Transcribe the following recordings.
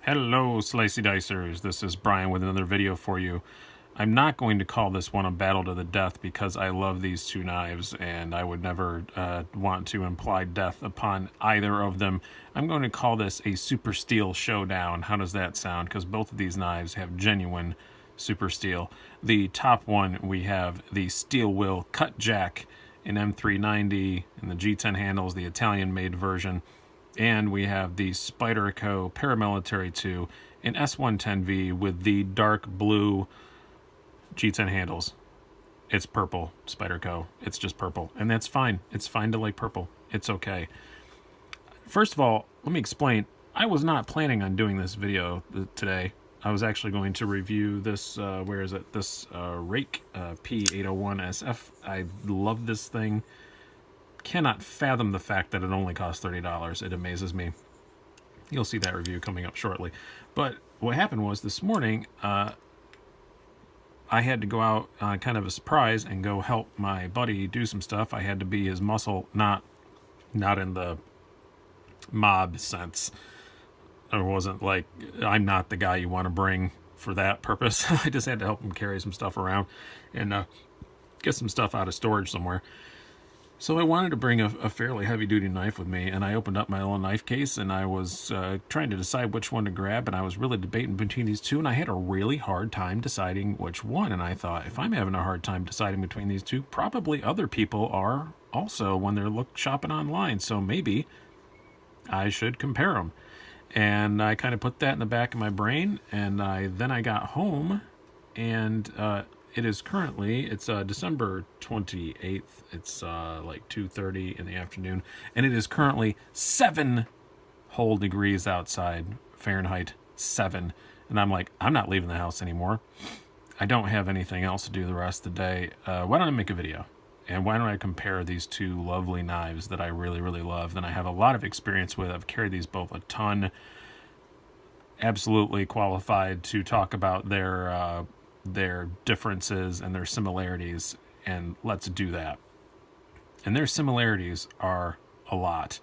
Hello, Slicey Dicers. This is Brian with another video for you. I'm not going to call this one a battle to the death because I love these two knives and I would never want to imply death upon either of them. I'm going to call this a super steel showdown. How does that sound? Because both of these knives have genuine super steel. The top one, we have the steel wheel Cutjack in M390 and the G10 handles, the Italian-made version. And we have the Spyderco Paramilitary 2 in S110V with the dark blue G10 handles. It's purple, Spyderco. It's just purple. And that's fine. It's fine to like purple. It's okay. First of all, let me explain. I was not planning on doing this video today. I was actually going to review this, where is it? This Rake P801SF. I love this thing. Cannot fathom the fact that it only costs $30. It amazes me. You'll see that review coming up shortly. But what happened was this morning, I had to go out on kind of a surprise and go help my buddy do some stuff. I had to be his muscle, not in the mob sense. It wasn't like I'm not the guy you want to bring for that purpose. I just had to help him carry some stuff around and get some stuff out of storage somewhere. So I wanted to bring a fairly heavy-duty knife with me, and I opened up my little knife case, and I was trying to decide which one to grab, and I was really debating between these two, and I had a really hard time deciding which one, and I thought, if I'm having a hard time deciding between these two, probably other people are also when they're shopping online, so maybe I should compare them. And I kind of put that in the back of my brain, and then I got home, and it is currently, it's December 28th. It's like 2:30 in the afternoon. And it is currently 7 whole degrees outside, Fahrenheit 7. And I'm like, I'm not leaving the house anymore. I don't have anything else to do the rest of the day. Why don't I make a video? And why don't I compare these two lovely knives that I really, really love, that I have a lot of experience with. I've carried these both a ton. Absolutely qualified to talk about their differences and their similarities, and let's do that. And their similarities are a lot.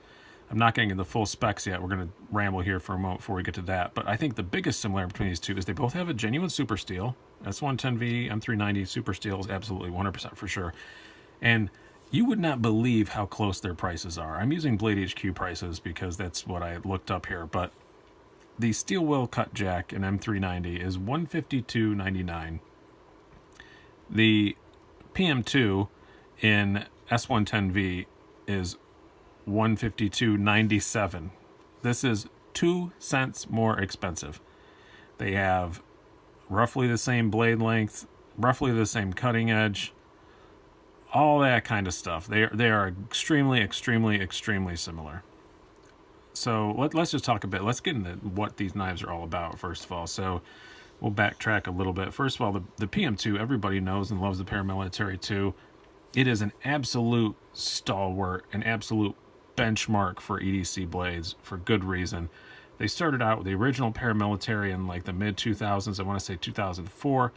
I'm not getting into the full specs yet. We're going to ramble here for a moment before we get to that. But I think the biggest similarity between these two is they both have a genuine super steel. S110V, M390 super steel is absolutely 100% for sure. And you would not believe how close their prices are. I'm using Blade HQ prices because that's what I looked up here. But the steel wheel Cutjack in M390 is $152.99. The PM2 in S110V is $152.97. This is 2 cents more expensive. They have roughly the same blade length, roughly the same cutting edge, all that kind of stuff. They are extremely, extremely, extremely similar. So let's just talk a bit. Let's get into what these knives are all about, first of all. So we'll backtrack a little bit. First of all, the PM2, everybody knows and loves the Paramilitary 2. It is an absolute stalwart, an absolute benchmark for EDC blades for good reason. They started out with the original Paramilitary in like the mid-2000s. I want to say 2004.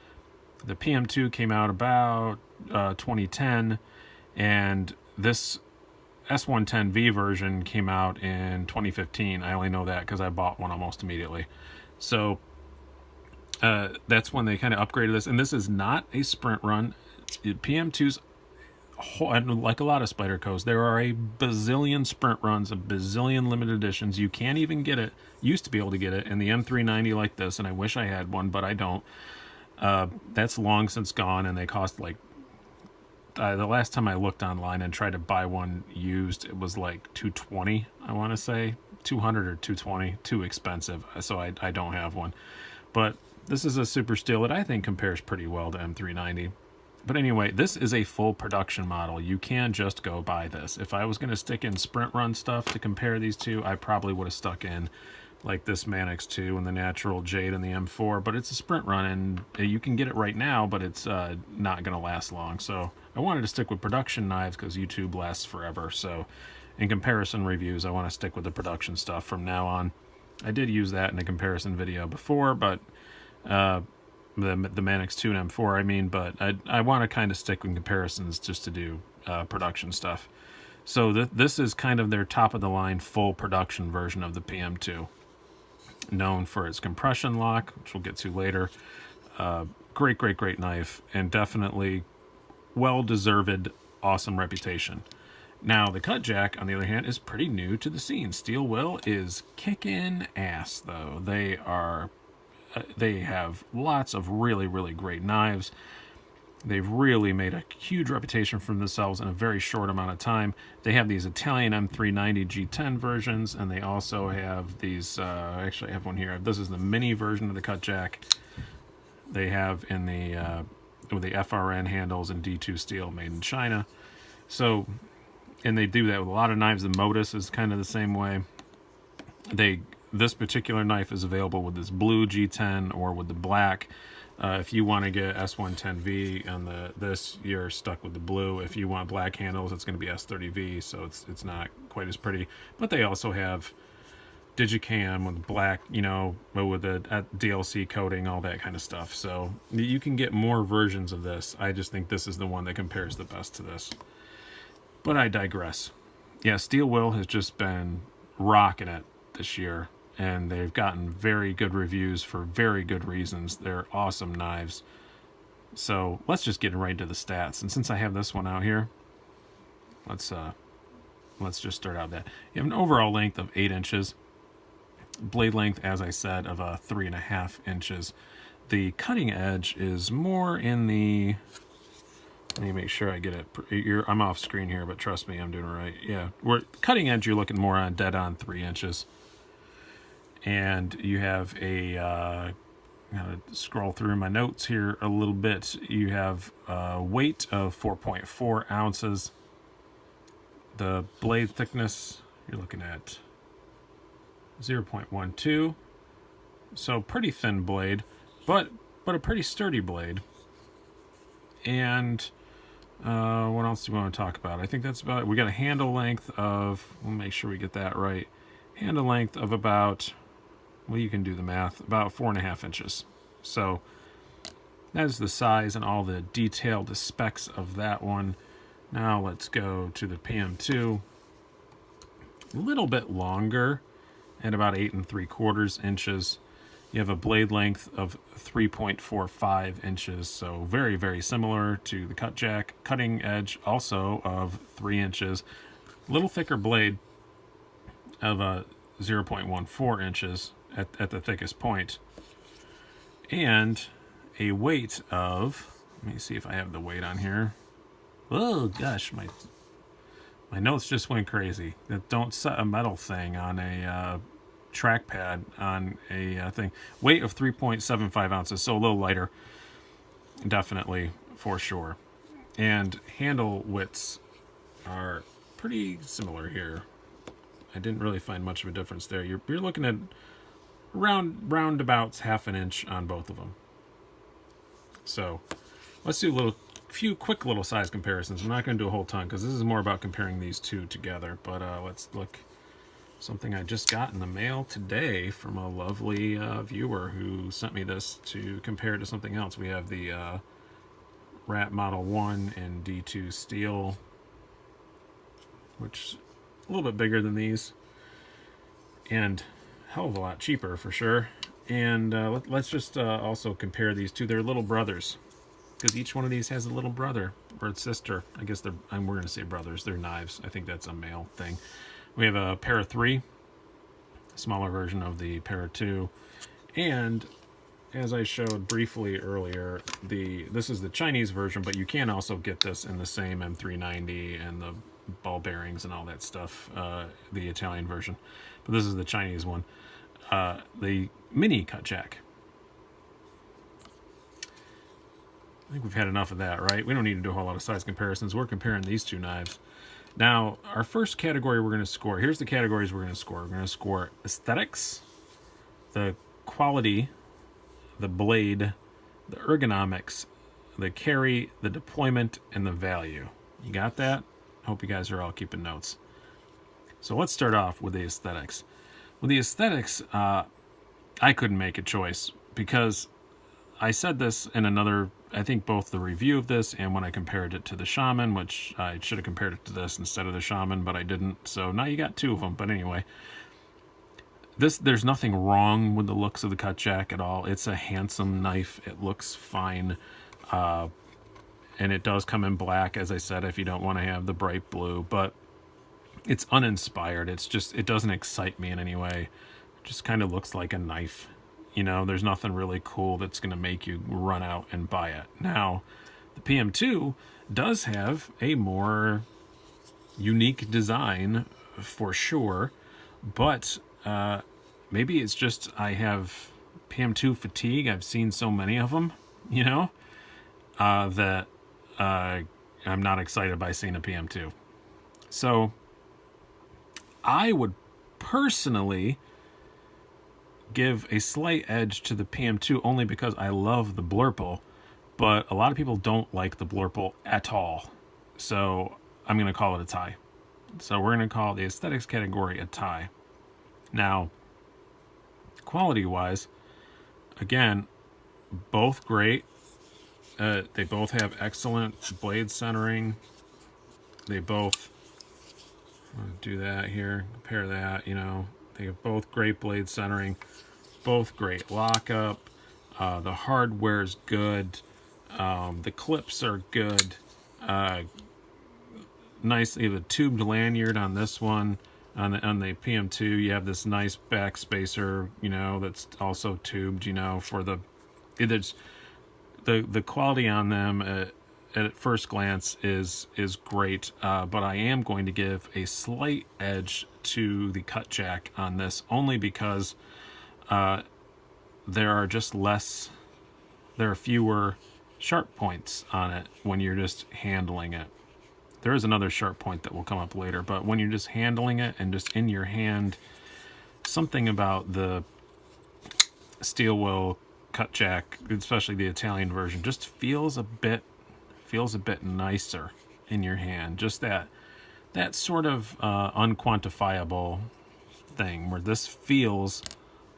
The PM2 came out about 2010, and this S110V version came out in 2015. I only know that because I bought one almost immediately. So that's when they kind of upgraded this. And this is not a sprint run. PM2's, like a lot of Spydercos, there are a bazillion sprint runs, a bazillion limited editions. You can't even get it. Used to be able to get it in the M390 like this, and I wish I had one, but I don't. That's long since gone, and they cost like, the last time I looked online and tried to buy one used, it was like $220, I want to say. $200 or $220, too expensive, so I don't have one. But this is a super steel that I think compares pretty well to M390. But anyway, this is a full production model. You can just go buy this. If I was going to stick in sprint run stuff to compare these two, I probably would have stuck in like this Manix 2 and the Natural Jade and the M4, but it's a sprint run, and you can get it right now, but it's not going to last long. So I wanted to stick with production knives because YouTube lasts forever. So in comparison reviews, I want to stick with the production stuff from now on. I did use that in a comparison video before, but the Manix 2 and M4, I mean, but I want to kind of stick with comparisons just to do production stuff. So this is kind of their top-of-the-line full production version of the PM2. known for its compression lock, which we'll get to later. Great knife, and definitely well-deserved awesome reputation. Now, the Cutjack, on the other hand, is pretty new to the scene. Steel Will is kicking ass, though. They have lots of really great knives. They've really made a huge reputation for themselves in a very short amount of time. They have these Italian M390 G10 versions, and they also have these, actually I have one here. This is the mini version of the Cutjack. They have in the, with the FRN handles and D2 steel made in China. So, and they do that with a lot of knives. The Modus is kind of the same way. This particular knife is available with this blue G10 or with the black. If you want to get S110V on this, you're stuck with the blue. If you want black handles, it's going to be S30V, so it's not quite as pretty. But they also have Digicam with black, you know, with the DLC coating, all that kind of stuff. So you can get more versions of this. I just think this is the one that compares the best to this. But I digress. Yeah, Steel Will has just been rocking it this year, and they've gotten very good reviews for very good reasons. They're awesome knives. So let's just get right into the stats. And since I have this one out here, let's just start out that. You have an overall length of 8 inches. Blade length, as I said, of 3.5 inches. The cutting edge is more in the... Let me make sure I get it. I'm off screen here, but trust me, I'm doing it right. Yeah, cutting edge, you're looking more on dead on 3 inches. And you have a... I'm going to scroll through my notes here a little bit. You have a weight of 4.4 ounces. The blade thickness, you're looking at 0.12. So pretty thin blade, but a pretty sturdy blade. And what else do we want to talk about? I think that's about it. We got a handle length of, we'll make sure we get that right. Handle length of about, well, you can do the math, about 4.5 inches. So that is the size and all the detailed specs of that one. Now let's go to the PM2. A little bit longer at about 8 3/4 inches. You have a blade length of 3.45 inches, so very similar to the Cutjack. Cutting edge also of 3 inches. A little thicker blade of 0.14 inches at the thickest point. And a weight of, let me see if I have the weight on here. Oh gosh, my notes just went crazy. Don't set a metal thing on a trackpad on a thing. Weight of 3.75 ounces, so a little lighter, definitely, for sure. And handle widths are pretty similar here. I didn't really find much of a difference there. You're looking at roundabouts 1/2 inch on both of them. So let's do a few quick little size comparisons. I'm not going to do a whole ton because this is more about comparing these two together. But let's look. Something I just got in the mail today from a lovely viewer who sent me this to compare to something else. We have the Rat Model 1 in D2 steel, which is a little bit bigger than these, and a hell of a lot cheaper for sure. And let's just also compare these two. They're little brothers, because each one of these has a little brother or sister. I guess we're going to say brothers. They're knives. I think that's a male thing. We have a Para 3, smaller version of the Para 2, and as I showed briefly earlier, this is the Chinese version, but you can also get this in the same M390 and the ball bearings and all that stuff, the Italian version. But this is the Chinese one, the mini Cutjack. I think we've had enough of that, right? We don't need to do a whole lot of size comparisons. We're comparing these two knives. Now, our first category we're going to score, here's the categories we're going to score. We're going to score aesthetics, the quality, the blade, the ergonomics, the carry, the deployment, and the value. You got that? Hope you guys are all keeping notes. So let's start off with the aesthetics. With the aesthetics, I couldn't make a choice because I said this in another, I think both the review of this and when I compared it to the Shaman, which I should have compared it to this instead of the Shaman, but I didn't. So now you got two of them. But anyway, there's nothing wrong with the looks of the Cutjack at all. It's a handsome knife. It looks fine. And it does come in black, as I said, if you don't want to have the bright blue, but it's uninspired. It doesn't excite me in any way. It just kind of looks like a knife. There's nothing really cool that's going to make you run out and buy it. Now, the PM2 does have a more unique design for sure, but maybe it's just I have PM2 fatigue. I've seen so many of them, that I'm not excited by seeing a PM2. So I would personally give a slight edge to the PM2 only because I love the Blurple, but a lot of people don't like the Blurple at all. So I'm going to call it a tie. So we're going to call the aesthetics category a tie. Now, quality-wise, again, both great. They both have excellent blade centering. They both do that here, compare that, they have both great blade centering, both great lockup. The hardware's good. The clips are good. Nicely, the tubed lanyard on this one. On the PM2, you have this nice back spacer, that's also tubed, for the quality on them at first glance is great, but I am going to give a slight edge to the Cutjack on this, only because there are fewer sharp points on it when you're just handling it. There is another sharp point that will come up later, but when you're just handling it and just in your hand, something about the steel will Cutjack, especially the Italian version, just feels a bit nicer in your hand. Just that sort of unquantifiable thing where this feels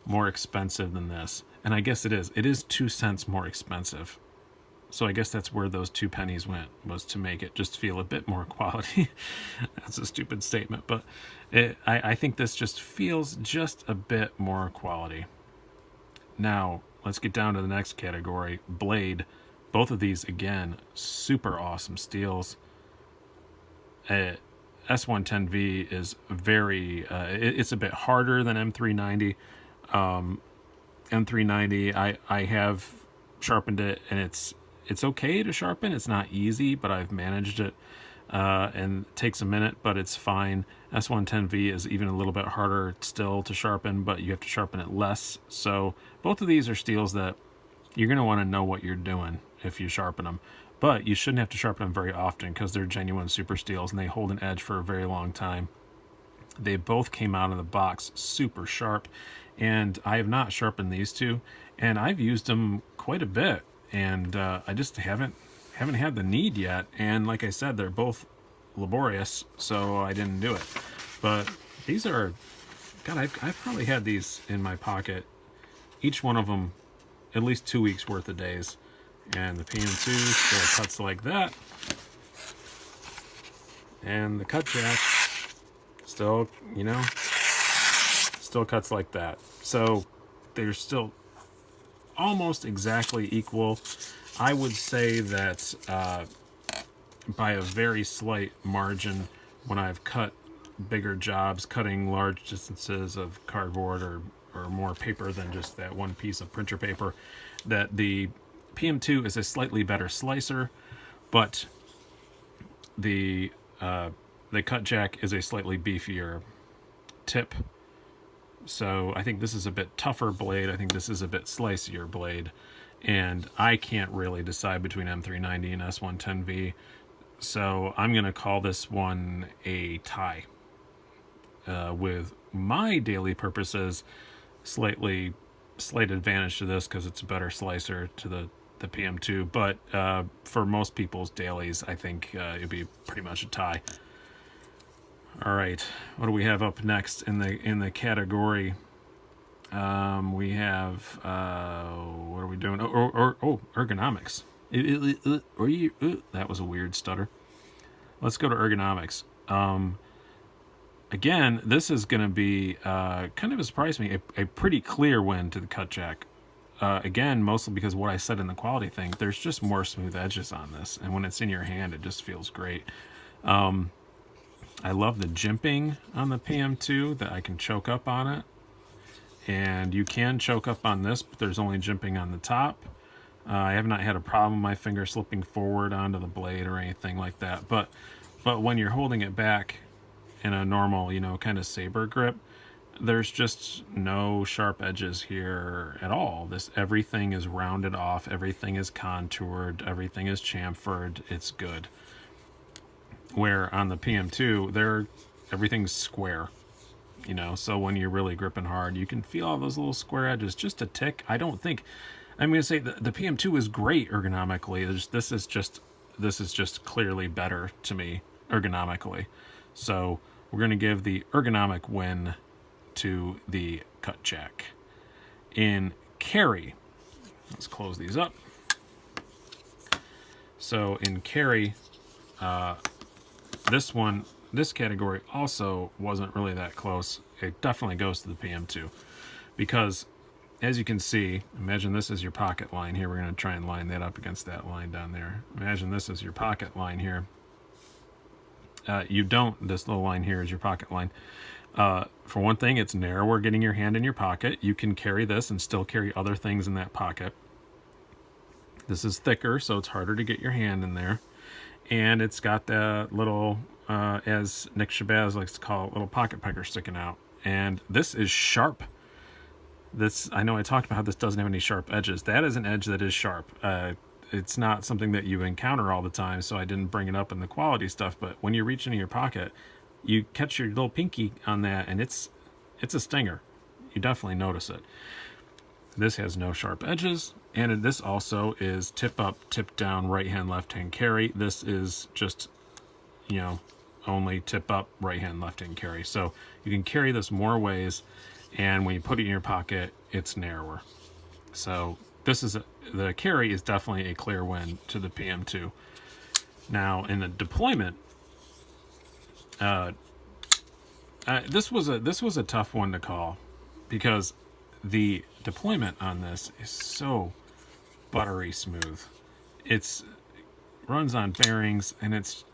more expensive than this. And I guess it is 2 cents more expensive. So I guess that's where those 2 pennies went, was to make it just feel a bit more quality. That's a stupid statement, but I think this just feels just a bit more quality. Now, let's get down to the next category, blade. Both of these, again, super awesome steels. S110V is very, it's a bit harder than M390. M390, I have sharpened it, and it's okay to sharpen. It's not easy, but I've managed it, and it takes a minute, but it's fine. S110V is even a little bit harder still to sharpen, but you have to sharpen it less. So both of these are steels that you're going to want to know what you're doing if you sharpen them. But you shouldn't have to sharpen them very often because they're genuine super steels and they hold an edge for a very long time. They both came out of the box super sharp, and I have not sharpened these two, and I've used them quite a bit, and I just haven't had the need yet. And like I said, they're both laborious, so I didn't do it. But these are, God, I've probably had these in my pocket, each one of them at least 2 weeks worth of days. And the PM2 still cuts like that, and the Cutjack still cuts like that. So they're still almost exactly equal. I would say that by a very slight margin, when I've cut bigger jobs, cutting large distances of cardboard or more paper than just that one piece of printer paper, that the PM2 is a slightly better slicer, but the Cutjack is a slightly beefier tip. So I think this is a bit tougher blade. I think this is a bit slicier blade. And I can't really decide between M390 and S110V. So I'm going to call this one a tie. With my daily purposes, slight advantage to this because it's a better slicer to the PM2, but for most people's dailies, I think it'd be pretty much a tie. All right, what do we have up next in the category? We have what are we doing? Ergonomics. That was a weird stutter. Let's go to ergonomics. again, this is going to be kind of a surprise to me, a pretty clear win to the Cutjack. Again, mostly because what I said in the quality thing, there's just more smooth edges on this, and when it's in your hand, it just feels great. I love the jimping on the PM2, that I can choke up on it, and you can choke up on this, but there's only jimping on the top. I have not had a problem with my finger slipping forward onto the blade or anything like that, but when you're holding it back in a normal, you know, kind of saber grip, there's just no sharp edges here at all. Everything is rounded off, everything is contoured, everything is chamfered. It's good. Where on the PM2, everything's square, you know. So when you're really gripping hard, you can feel all those little square edges just a tick. I'm going to say the PM2 is great ergonomically. This is just clearly better to me ergonomically. So we're going to give the ergonomic win to the Cutjack. In carry, let's close these up. So in carry, this category also wasn't really that close. It definitely goes to the PM2 because, as you can see, imagine this is your pocket line here. We're going to try and line that up against that line down there. Imagine this is your pocket line here. This little line here is your pocket line. For one thing, it's narrower getting your hand in your pocket. You can carry this and still carry other things in that pocket. This is thicker, so it's harder to get your hand in there. And it's got that little, as Nick Shabazz likes to call it, little pocket pecker sticking out. And this is sharp. I know I talked about how this doesn't have any sharp edges. That is an edge that is sharp. It's not something that you encounter all the time, so I didn't bring it up in the quality stuff. But when you reach into your pocket, you catch your little pinky on that, and it's a stinger. You definitely notice it. This has no sharp edges, and this also is tip up, tip down, right hand, left hand carry. This is just, you know, only tip up, right hand, left hand carry. So you can carry this more ways, and when you put it in your pocket, it's narrower. So the carry is definitely a clear win to the PM2. Now in the deployment, this was a tough one to call because the deployment on this is so buttery smooth. It runs on bearings, and it's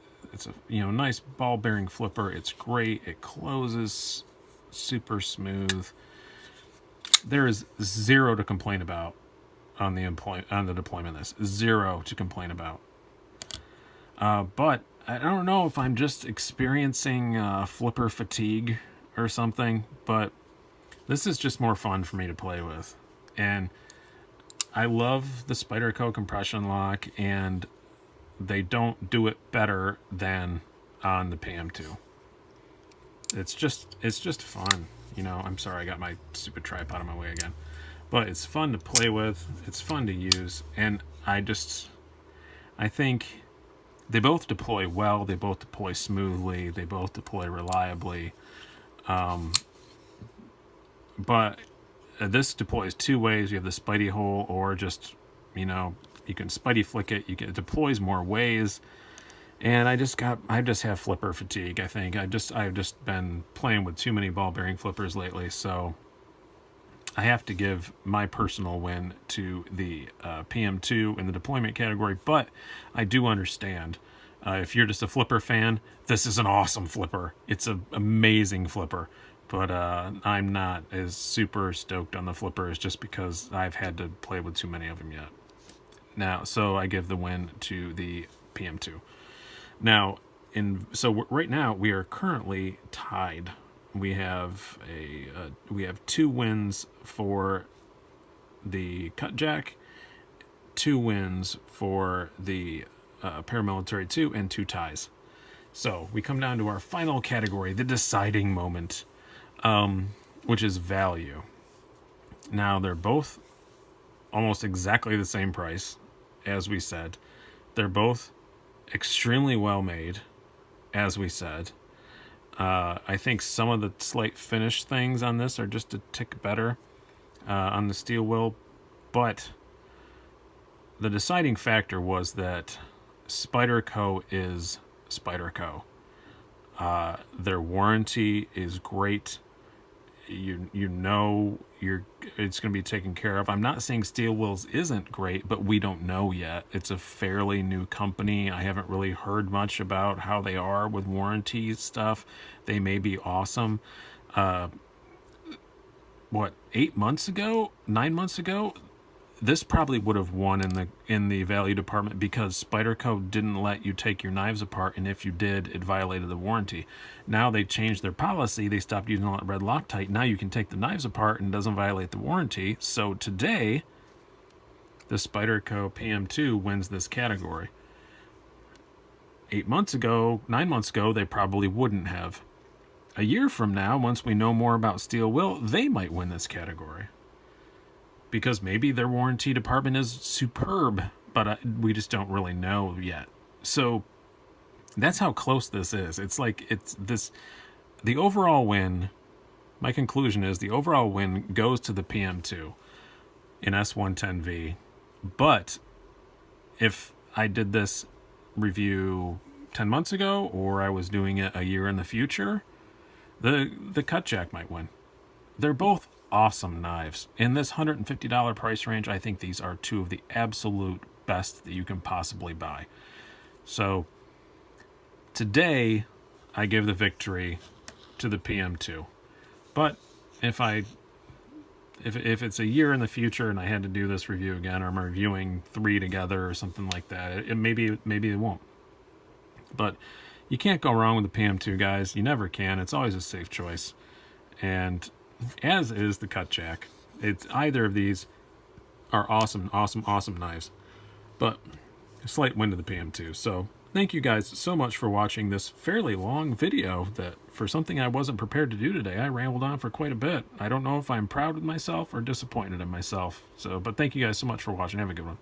a nice ball bearing flipper. It's great. It closes super smooth. There is zero to complain about on the deployment of this. Zero to complain about. But I don't know if I'm just experiencing flipper fatigue or something, but this is just more fun for me to play with. And I love the Spyderco compression lock, and they don't do it better than on the PM2. It's just fun. You know, I'm sorry, I got my stupid tripod in my way again. But it's fun to play with, it's fun to use, and I think they both deploy well, they both deploy smoothly, they both deploy reliably. But this deploys two ways. You have the Spidey hole, or just, you know, you can Spidey flick it. It deploys more ways. And I just have flipper fatigue, I think. I've just been playing with too many ball bearing flippers lately, so I have to give my personal win to the PM2 in the deployment category. But I do understand, if you're just a flipper fan, this is an awesome flipper. It's an amazing flipper. But I'm not as super stoked on the flippers just because I've had to play with too many of them yet. Now, so I give the win to the PM2. Now, right now we are currently tied. We have two wins for the Cutjack, 2 wins for the Paramilitary 2, and 2 ties. So we come down to our final category, the deciding moment, which is value. Now, they're both almost exactly the same price, as we said. They're both extremely well made, as we said. I think some of the slight finish things on this are just a tick better on the steel wheel, but the deciding factor was that Spyderco is Spyderco. Their warranty is great. You know it's going to be taken care of. I'm not saying Steel Wheels isn't great, but we don't know yet. It's a fairly new company. I haven't really heard much about how they are with warranty stuff. They may be awesome. 8 months ago, 9 months ago, this probably would have won in the value department because Spyderco didn't let you take your knives apart, and if you did, it violated the warranty. Now they changed their policy. They stopped using all that red Loctite. Now you can take the knives apart and it doesn't violate the warranty. So today, the Spyderco PM2 wins this category. 8 months ago, 9 months ago, they probably wouldn't have. A year from now, once we know more about Steel Wheel, they might win this category. Because maybe their warranty department is superb, but we just don't really know yet. So that's how close this is. It's like the overall win, my conclusion is the overall win goes to the PM2 in S110V. But if I did this review 10 months ago, or I was doing it a year in the future, the Cutjack might win. They're both awesome knives. In this $150 price range, I think these are two of the absolute best that you can possibly buy. So today, I give the victory to the PM2. But if it's a year in the future and I had to do this review again, or I'm reviewing 3 together or something like that, maybe it won't. But you can't go wrong with the PM2, guys. You never can. It's always a safe choice. And as is the Cutjack. It's either of these are awesome knives. But a slight win to the PM2. So thank you guys so much for watching this fairly long video that for something I wasn't prepared to do today, I rambled on for quite a bit. I don't know if I'm proud of myself or disappointed in myself. But thank you guys so much for watching. Have a good one.